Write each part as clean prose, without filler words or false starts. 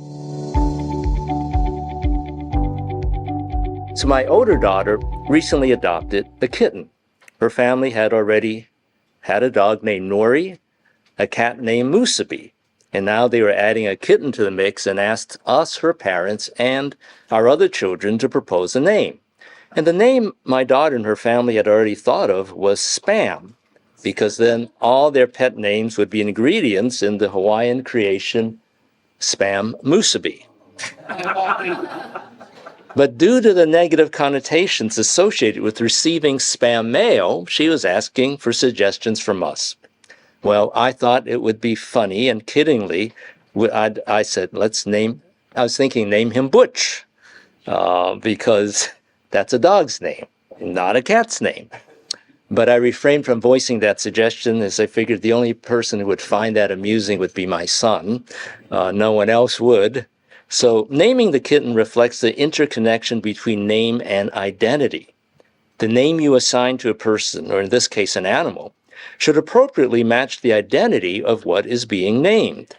So my older daughter recently adopted a kitten. Her family had already had a dog named Nori, a cat named Musabi, and now they were adding a kitten to the mix and asked us, her parents, and our other children to propose a name. And the name my daughter and her family had already thought of was Spam, because then all their pet names would be ingredients in the Hawaiian creation Spam Musabi. But due to the negative connotations associated with receiving spam mail, she was asking for suggestions from us. Well, I thought it would be funny, and kiddingly, I said, I was thinking name him Butch, because that's a dog's name, not a cat's name. But I refrained from voicing that suggestion, as I figured the only person who would find that amusing would be my son. No one else would. So naming the kitten reflects the interconnection between name and identity. The name you assign to a person, or in this case an animal, should appropriately match the identity of what is being named.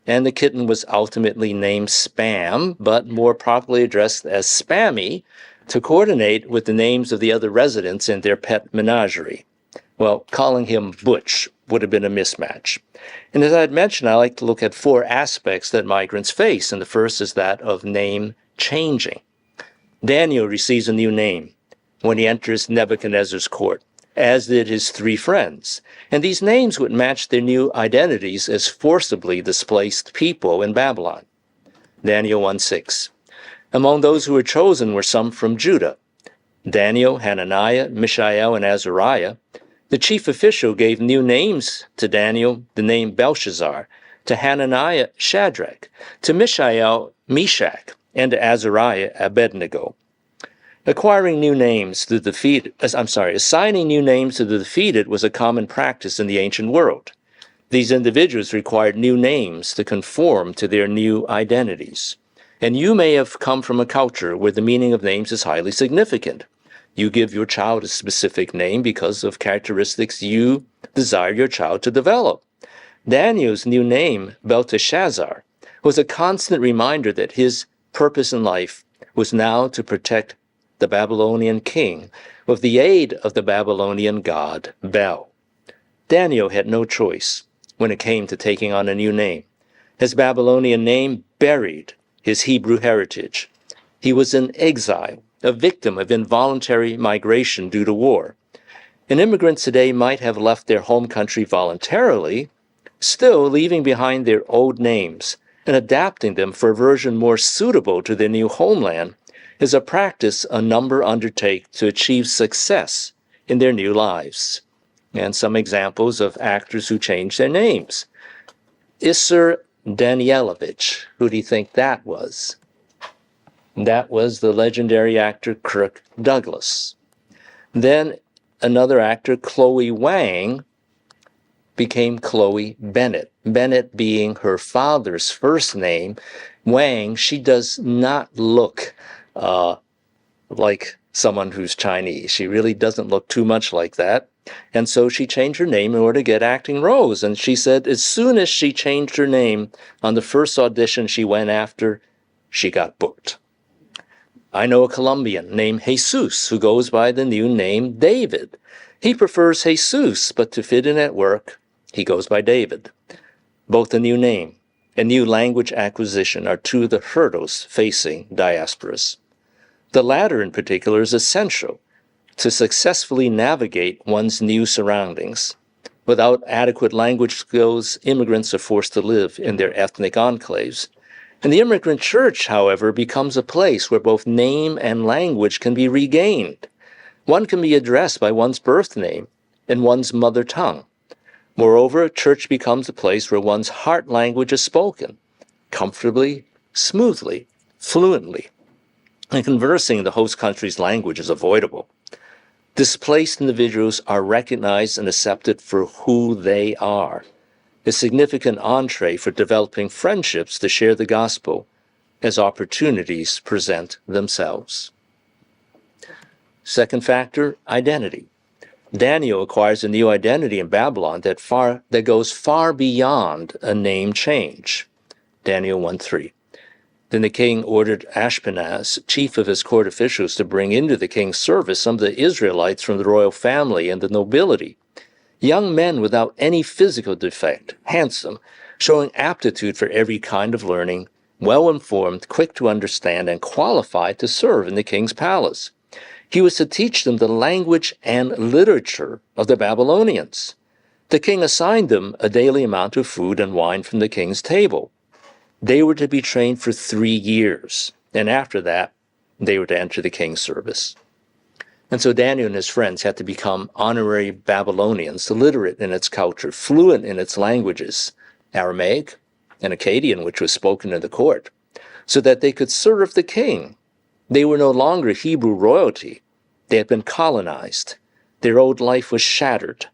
And the kitten was ultimately named Spam, but more properly addressed as Spammy, to coordinate with the names of the other residents in their pet menagerie. Well, calling him Butch would have been a mismatch. And as I had mentioned, I like to look at 4 aspects that migrants face, and the first is that of name changing. Daniel receives a new name when he enters Nebuchadnezzar's court, as did his 3 friends, and these names would match their new identities as forcibly displaced people in Babylon. Daniel 1:6. Among those who were chosen were some from Judah: Daniel, Hananiah, Mishael, and Azariah. The chief official gave new names to Daniel, the name Belshazzar, to Hananiah, Shadrach, to Mishael, Meshach, and to Azariah, Abednego. Assigning new names to the defeated was a common practice in the ancient world. These individuals required new names to conform to their new identities. And you may have come from a culture where the meaning of names is highly significant. You give your child a specific name because of characteristics you desire your child to develop. Daniel's new name, Belteshazzar, was a constant reminder that his purpose in life was now to protect the Babylonian king with the aid of the Babylonian god Bel. Daniel had no choice when it came to taking on a new name. His Babylonian name buried his Hebrew heritage. He was in exile, a victim of involuntary migration due to war. And immigrants today might have left their home country voluntarily, still leaving behind their old names and adapting them for a version more suitable to their new homeland is a practice a number undertake to achieve success in their new lives. And some examples of actors who changed their names. Isser Danielovich, who do you think that was? That was the legendary actor Kirk Douglas. Then another actor, Chloe Wang, became Chloe Bennett. Bennett being her father's first name. Wang, she does not look like someone who's Chinese. She really doesn't look too much like that. And so she changed her name in order to get acting roles. And she said as soon as she changed her name on the first audition she went after, she got booked. I know a Colombian named Jesus who goes by the new name David. He prefers Jesus, but to fit in at work, he goes by David. Both a new name and new language acquisition are 2 of the hurdles facing diasporas. The latter in particular is essential to successfully navigate one's new surroundings. Without adequate language skills, immigrants are forced to live in their ethnic enclaves. And the immigrant church, however, becomes a place where both name and language can be regained. One can be addressed by one's birth name and one's mother tongue. Moreover, church becomes a place where one's heart language is spoken, comfortably, smoothly, fluently. And conversing in the host country's language is avoidable. Displaced individuals are recognized and accepted for who they are. A significant entree for developing friendships to share the gospel as opportunities present themselves. Second factor, identity. Daniel acquires a new identity in Babylon that goes far beyond a name change. Daniel 1:3. Then the king ordered Ashpenaz, chief of his court officials, to bring into the king's service some of the Israelites from the royal family and the nobility, young men without any physical defect, handsome, showing aptitude for every kind of learning, well-informed, quick to understand, and qualified to serve in the king's palace. He was to teach them the language and literature of the Babylonians. The king assigned them a daily amount of food and wine from the king's table. They were to be trained for 3 years, and after that, they were to enter the king's service. And so Daniel and his friends had to become honorary Babylonians, literate in its culture, fluent in its languages, Aramaic and Akkadian, which was spoken in the court, so that they could serve the king. They were no longer Hebrew royalty. They had been colonized. Their old life was shattered.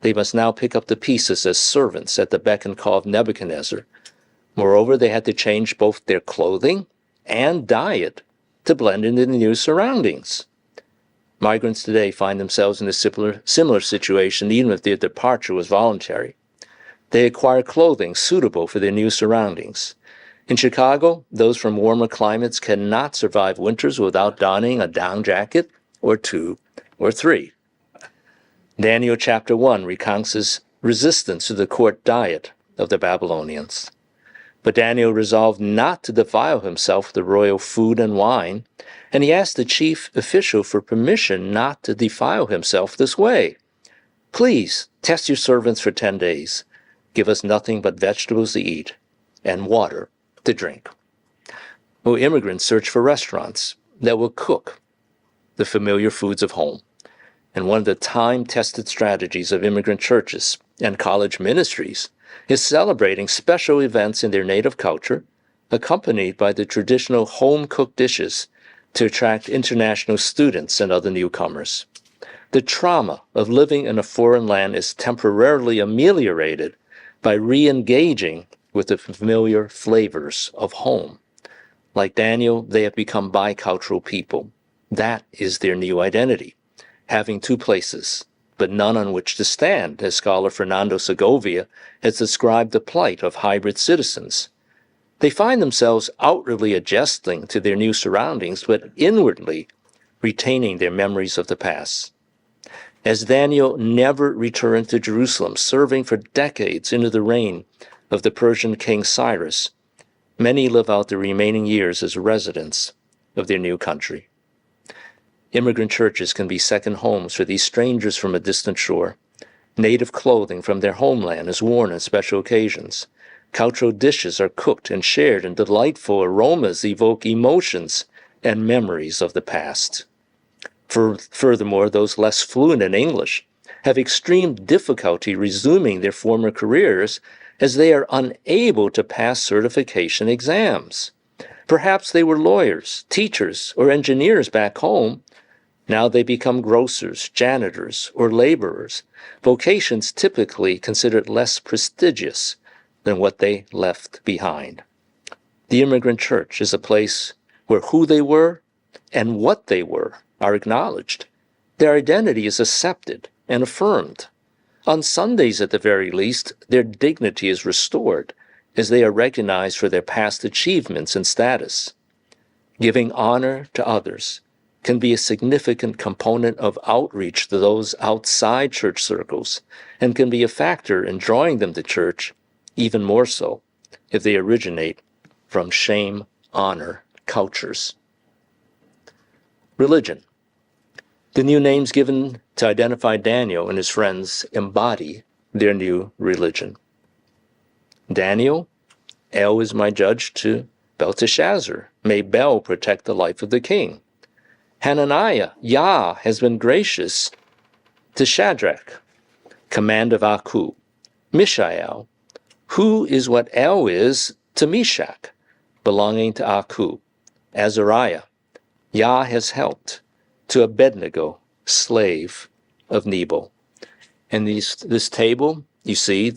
They must now pick up the pieces as servants at the beck and call of Nebuchadnezzar. Moreover, they had to change both their clothing and diet to blend into the new surroundings. Migrants today find themselves in a similar situation, even if their departure was voluntary. They acquire clothing suitable for their new surroundings. In Chicago, those from warmer climates cannot survive winters without donning a down jacket or 2 or 3. Daniel chapter 1 recounts his resistance to the court diet of the Babylonians. But Daniel resolved not to defile himself with the royal food and wine, and he asked the chief official for permission not to defile himself this way. Please test your servants for 10 days. Give us nothing but vegetables to eat and water to drink. Well, immigrants search for restaurants that will cook the familiar foods of home. And one of the time-tested strategies of immigrant churches and college ministries is celebrating special events in their native culture, accompanied by the traditional home-cooked dishes to attract international students and other newcomers. The trauma of living in a foreign land is temporarily ameliorated by re-engaging with the familiar flavors of home. Like Daniel, they have become bicultural people. That is their new identity, having 2 places, but none on which to stand, as scholar Fernando Segovia has described the plight of hybrid citizens. They find themselves outwardly adjusting to their new surroundings, but inwardly retaining their memories of the past. As Daniel never returned to Jerusalem, serving for decades into the reign of the Persian king Cyrus, many live out the remaining years as residents of their new country. Immigrant churches can be second homes for these strangers from a distant shore. Native clothing from their homeland is worn on special occasions. Cultural dishes are cooked and shared, and delightful aromas evoke emotions and memories of the past. Furthermore, those less fluent in English have extreme difficulty resuming their former careers as they are unable to pass certification exams. Perhaps they were lawyers, teachers, or engineers back home. Now they become grocers, janitors, or laborers, vocations typically considered less prestigious than what they left behind. The immigrant church is a place where who they were and what they were are acknowledged. Their identity is accepted and affirmed. On Sundays, at the very least, their dignity is restored as they are recognized for their past achievements and status. Giving honor to others can be a significant component of outreach to those outside church circles and can be a factor in drawing them to church, even more so if they originate from shame-honor cultures. Religion. The new names given to identify Daniel and his friends embody their new religion. Daniel, El is my judge to Belteshazzar. May Bel protect the life of the king. Hananiah, Yah has been gracious to Shadrach, command of Aku. Mishael, who is what El is to Meshach, belonging to Aku. Azariah, Yah has helped to Abednego, slave of Nebo. And this table, you see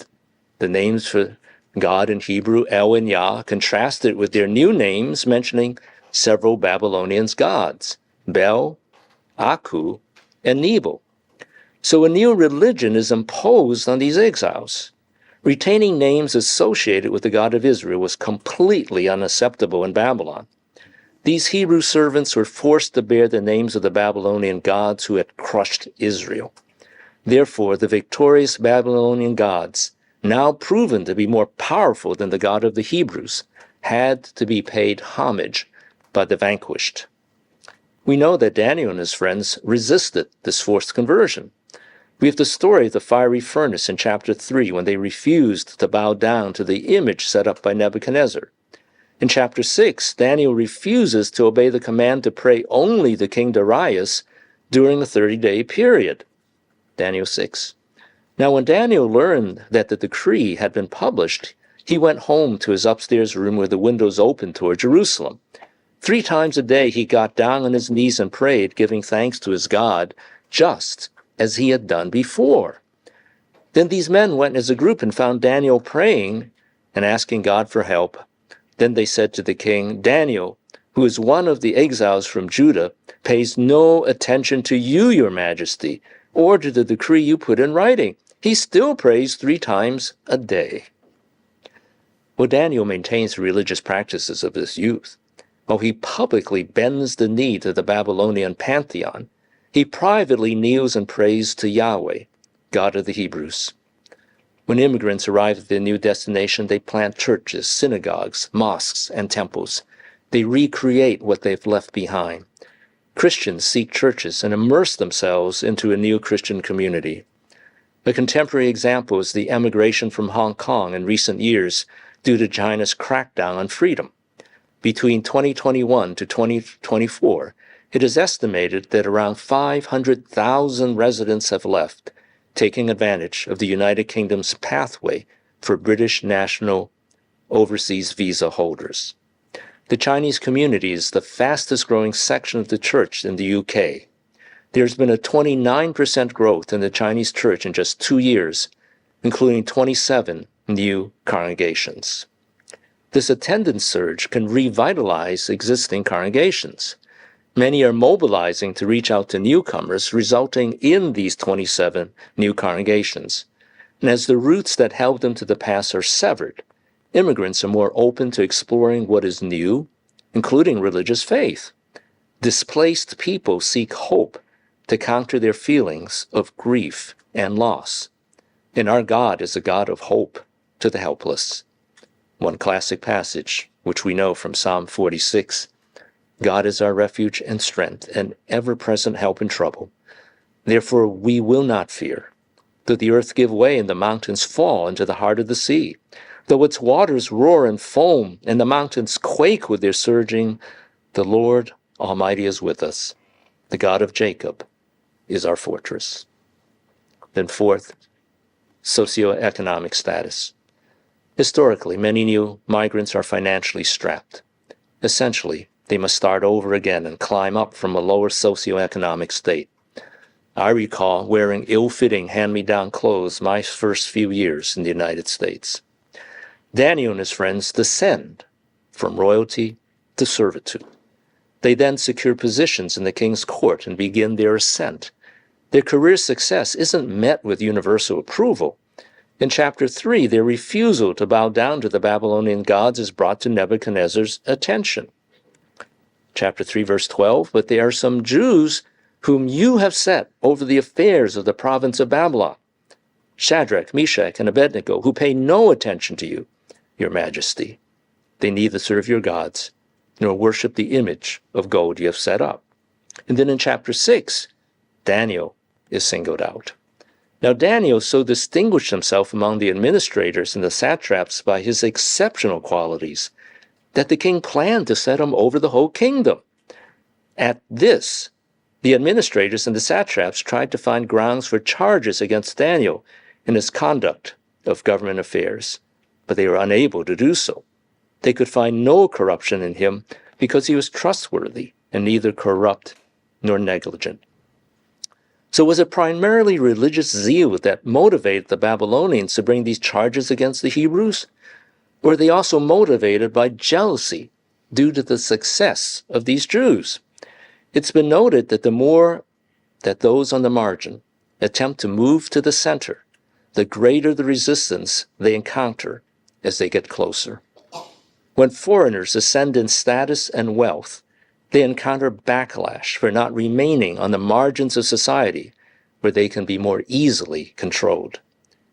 the names for God in Hebrew, El and Yah, contrasted with their new names mentioning several Babylonian gods, Bel, Aku, and Nebo. So a new religion is imposed on these exiles. Retaining names associated with the God of Israel was completely unacceptable in Babylon. These Hebrew servants were forced to bear the names of the Babylonian gods who had crushed Israel. Therefore, the victorious Babylonian gods, now proven to be more powerful than the God of the Hebrews, had to be paid homage by the vanquished. We know that Daniel and his friends resisted this forced conversion. We have the story of the fiery furnace in chapter 3 when they refused to bow down to the image set up by Nebuchadnezzar. In chapter 6, Daniel refuses to obey the command to pray only to King Darius during the 30-day period. Daniel 6. Now when Daniel learned that the decree had been published, he went home to his upstairs room where the windows opened toward Jerusalem. 3 times a day he got down on his knees and prayed, giving thanks to his God, just as he had done before. Then these men went as a group and found Daniel praying and asking God for help. Then they said to the king, "Daniel, who is one of the exiles from Judah, pays no attention to you, your majesty, or to the decree you put in writing. He still prays 3 times a day." Well, Daniel maintains the religious practices of his youth. While he publicly bends the knee to the Babylonian pantheon, he privately kneels and prays to Yahweh, God of the Hebrews. When immigrants arrive at their new destination, they plant churches, synagogues, mosques, and temples. They recreate what they've left behind. Christians seek churches and immerse themselves into a new Christian community. A contemporary example is the emigration from Hong Kong in recent years due to China's crackdown on freedom. Between 2021 to 2024, it is estimated that around 500,000 residents have left, taking advantage of the United Kingdom's pathway for British national overseas visa holders. The Chinese community is the fastest growing section of the church in the UK. There's been a 29% growth in the Chinese church in just 2 years, including 27 new congregations. This attendance surge can revitalize existing congregations. Many are mobilizing to reach out to newcomers, resulting in these 27 new congregations. And as the roots that held them to the past are severed, immigrants are more open to exploring what is new, including religious faith. Displaced people seek hope to counter their feelings of grief and loss. And our God is a God of hope to the helpless. One classic passage, which we know from Psalm 46, "God is our refuge and strength, and ever-present help in trouble. Therefore we will not fear, though the earth give way and the mountains fall into the heart of the sea, though its waters roar and foam, and the mountains quake with their surging. The Lord Almighty is with us. The God of Jacob is our fortress." Then fourth, socioeconomic status. Historically, many new migrants are financially strapped. Essentially, they must start over again and climb up from a lower socioeconomic state. I recall wearing ill-fitting hand-me-down clothes my first few years in the United States. Daniel and his friends descend from royalty to servitude. They then secure positions in the king's court and begin their ascent. Their career success isn't met with universal approval. In chapter 3, their refusal to bow down to the Babylonian gods is brought to Nebuchadnezzar's attention. Chapter 3, verse 12, "But there are some Jews whom you have set over the affairs of the province of Babylon, Shadrach, Meshach, and Abednego, who pay no attention to you, your majesty. They neither serve your gods, nor worship the image of gold you have set up." And then in chapter 6, Daniel is singled out. Now Daniel so distinguished himself among the administrators and the satraps by his exceptional qualities that the king planned to set him over the whole kingdom. At this, the administrators and the satraps tried to find grounds for charges against Daniel in his conduct of government affairs, but they were unable to do so. They could find no corruption in him because he was trustworthy and neither corrupt nor negligent. So was it primarily religious zeal that motivated the Babylonians to bring these charges against the Hebrews? Or were they also motivated by jealousy due to the success of these Jews? It's been noted that the more that those on the margin attempt to move to the center, the greater the resistance they encounter as they get closer. When foreigners ascend in status and wealth, they encounter backlash for not remaining on the margins of society where they can be more easily controlled.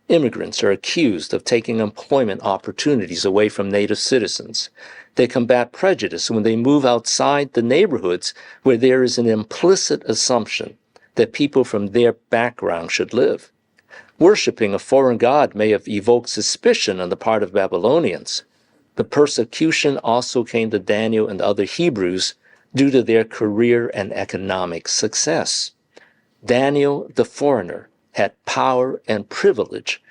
Immigrants are accused of taking employment opportunities away from native citizens. They combat prejudice when they move outside the neighborhoods where there is an implicit assumption that people from their background should live. Worshipping a foreign god may have evoked suspicion on the part of Babylonians. The persecution also came to Daniel and other Hebrews due to their career and economic success. Daniel, the foreigner, had power and privilege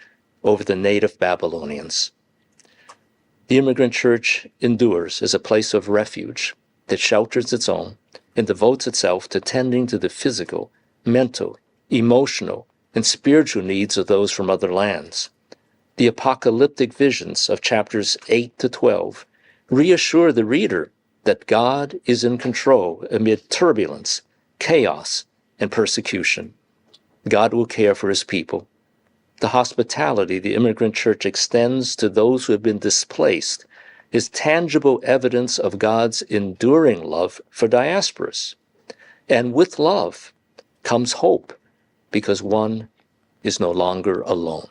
over the native Babylonians. The immigrant church endures as a place of refuge that shelters its own and devotes itself to tending to the physical, mental, emotional, and spiritual needs of those from other lands. The apocalyptic visions of chapters 8 to 12 reassure the reader that God is in control amid turbulence, chaos, and persecution. God will care for his people. The hospitality the immigrant church extends to those who have been displaced is tangible evidence of God's enduring love for diasporas. And with love comes hope, because one is no longer alone.